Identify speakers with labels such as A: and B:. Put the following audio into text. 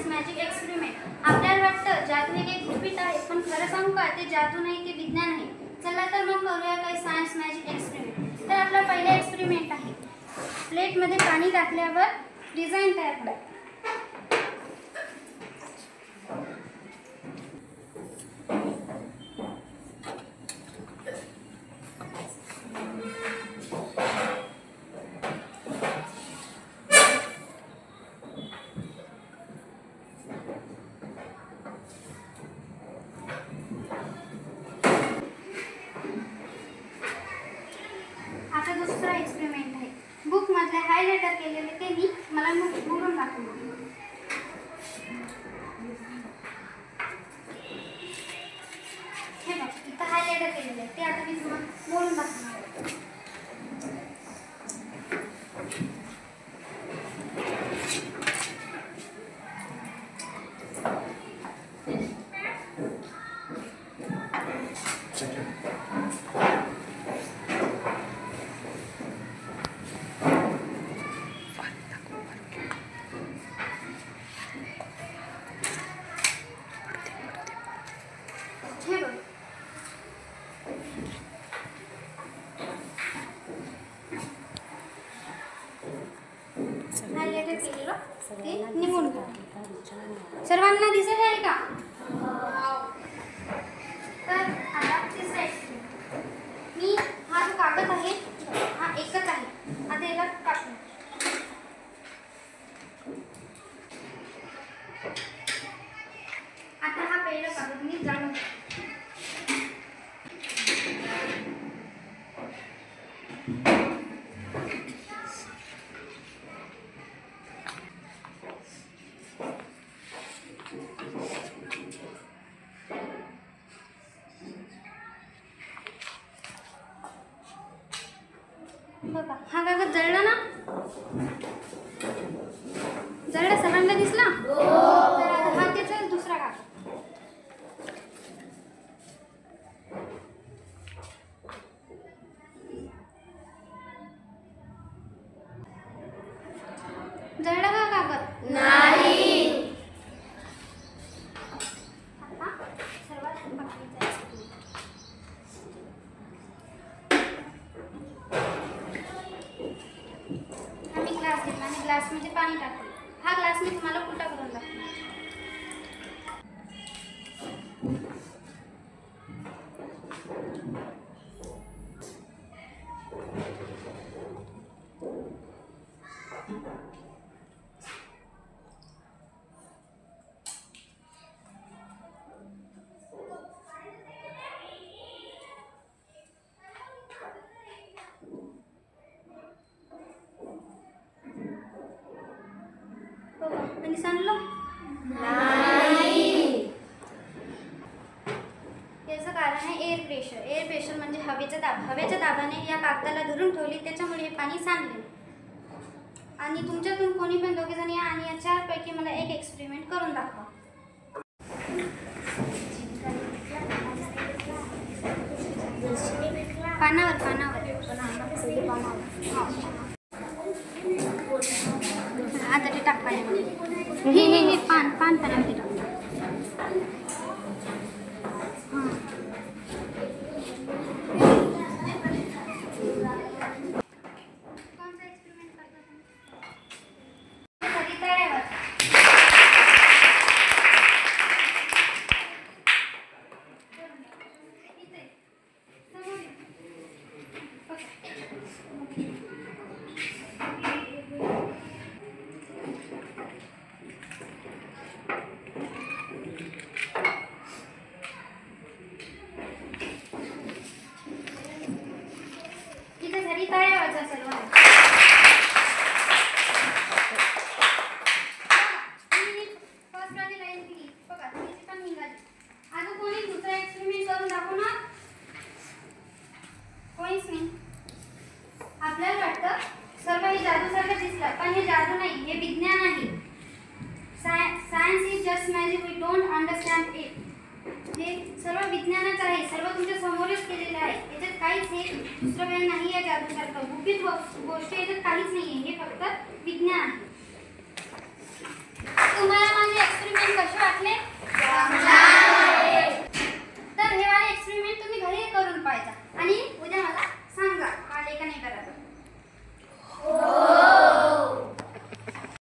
A: Magic experiment. आपल्याला वाटतं जादू हे काही गुपित आहे, पण खरं सांगू का, ते जादू नाही, ते विज्ञान आहे. चला तर मग करूया काही सायन्स मॅजिक एक्सपेरिमेंट. तर आपला पहिला एक्सपेरिमेंट आहे, प्लेटमध्ये पाणी टाकल्यावर डिझाईन तयार करा. आता दुसरा एक्सपेरिमेंट आहे, बुक मधले हायलायटर केलेले ते मी मला मोडून दाखवलं. हे बघ, इथं हायलायटर केलेले ते आता मी तुम्हाला मोडून दाखवणार. सर्वांना दिसत आहे का? तर आता तिसरा एक्सपेरिमेंट, मी हा जो कागद आहे हा एकच आहे, आता याला काढू. आता हा पहिला कागद मी जाळून बघा, हा कागद जळला ना? जळला, सर्वांना दिसला? तर आता हा त्याचा दुसरा कागद. जळला का कागद? नाही. आता सर्वात बाकीचा आम्ही ग्लास घेतला आणि ग्लासमध्ये पाणी टाकलं. हा ग्लास मी तुम्हाला उलटा करून दाखवणार. आणि सांगलं नाही. याचं कारण आहे एअर प्रेशर. एअर प्रेशर म्हणजे हवेचा दाब. हवेच्या दाबाने या कागदाला धरून ठेवली, त्याच्यामुळे हे पाणी सांडले. आणि तुमच्यातून कोणी पण दोघे जण या आणि या चारपैकी मला एक एक्सपेरिमेंट करून दाखवा. पानावर आता ते टाक पाण्यामध्ये. हे पान पाण्यामध्ये टाक. कोणता एक्सपेरिमेंट करता तुम्ही? तळ्यावर. घरी तळ्यावरचा सर्व फर्स्ट वाली लाईन दिली बघा, तिची पण निघाली. आता कोणी दुसरा एक्सपेरिमेंट करून दाखवणार? कोणीच नाही. आपल्याला वाटतं सर्व हे जादूसारखं दिसलं, पण हे जादू नाही, हे विज्ञान आहे. Science is just magic, we don't understand it. हे सर्व विज्ञानच आहे, सर्व तुमच्या समोरच केलेलं आहे. याच्यात काहीच हे दुसरं काही नाही आहे जादूसारखं. गुपित गोष्ट याच्यात काहीच नाही आहे, हे फक्त विज्ञान आहे. तुम्हाला माझे संपायचा.